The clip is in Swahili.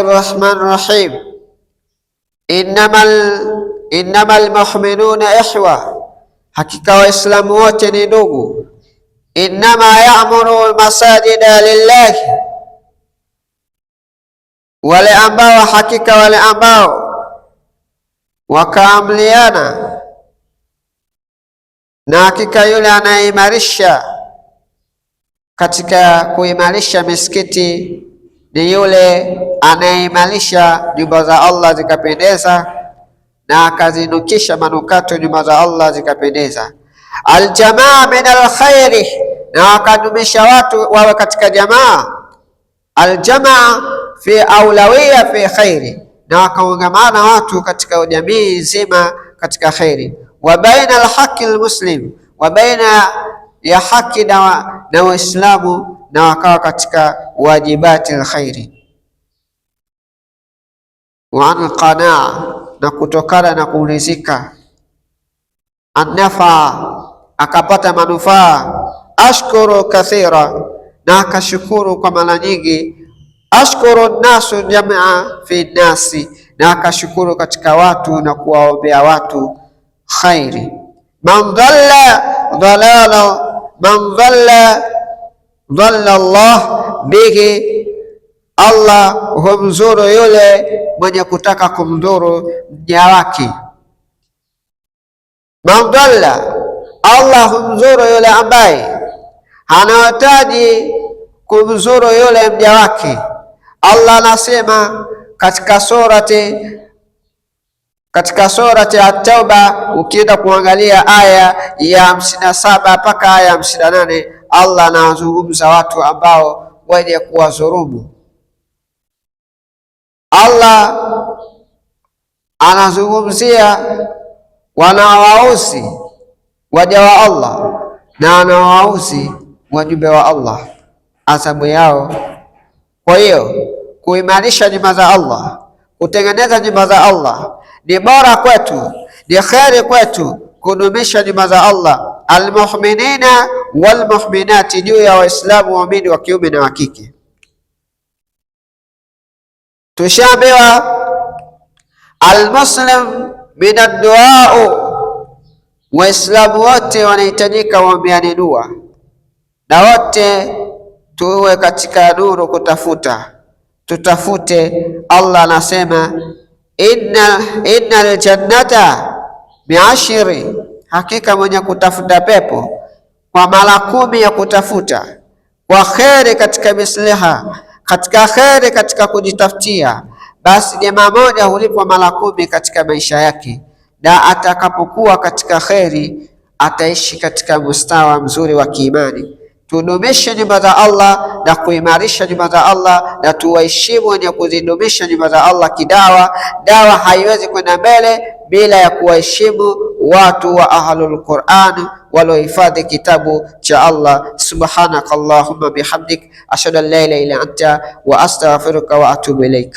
الرحمن الرحيم. إنما المؤمنون إخوة، hakika waislamu wote ni ndugu. Innama ya'muru masajida lillahi, wale ambao wakaamliana na hakika yule anayeimarisha katika kuimarisha misikiti ni yule anayeimarisha nyumba za Allah zikapendeza na akazinukisha manukato nyumba za Allah zikapendeza. Aljamaa min alkhairi, na wakadumisha watu wawe katika jamaa. Aljamaa fi aulawiyya fi khairi, na wakaungamana watu katika jamii nzima katika khairi. Wa baina alhaqi almuslim, wa baina ya haki na Waislamu, na wakawa katika wajibati alkhairi. Wa an alqanaa, na kutokana na kuridhika. Annafa, akapata manufaa. Ashkuru kathira, na akashukuru kwa mara nyingi. Ashkuru nasu jamaa fi nasi, na akashukuru katika watu na kuwaombea watu khairi. Man dhalla Allah bihi, Allah humzuru yule mwenye kutaka kumdhuru mja wake. Man dhalla, Allah humzuru yule ambaye anahitaji kumzuru yule mja wake. Allah anasema katika surati At-Tauba, ukienda kuangalia aya ya 57 mpaka aya ya 58, Allah anazungumza watu ambao wenye kuwadhulumu. Allah anazungumzia wanaowauzi waja wa Allah na wanaowauzi wajumbe wa Allah, adhabu yao. Kwa hiyo kuimarisha nyumba za Allah, kutengeneza nyumba za Allah ni bora kwetu, ni kheri kwetu kudumisha nyumba za Allah. Almu'minina walmu'minati, juu ya Waislamu waumini wa kiume na wa kike. Tushaambiwa almuslim min ad-du'a, Waislamu wote wanahitajika waombeane dua, na wote tuwe katika nuru tutafute. Allah anasema innal jannata bi'ashri, hakika mwenye kutafuta pepo kwa mara 10 ya kutafuta, kwa kheri katika misliha, katika kheri katika kujitafutia, basi jamaa moja hulipwa mara 10 katika maisha yake, na atakapokuwa katika kheri ataishi katika mustawa mzuri wa kiimani. Tudumishe nyumba za Allah na kuimarisha nyumba za Allah, na tuwaheshimu wenye kuzidumisha nyumba za Allah kidawa. Dawa haiwezi kwenda mbele bila ya kuwaheshimu watu wa ahlul Qur'an waliohifadhi kitabu cha Allah. Subhanakallahumma bihamdik, ashhadu an la ilaha illa anta wa astaghfiruka wa atubu ilaik.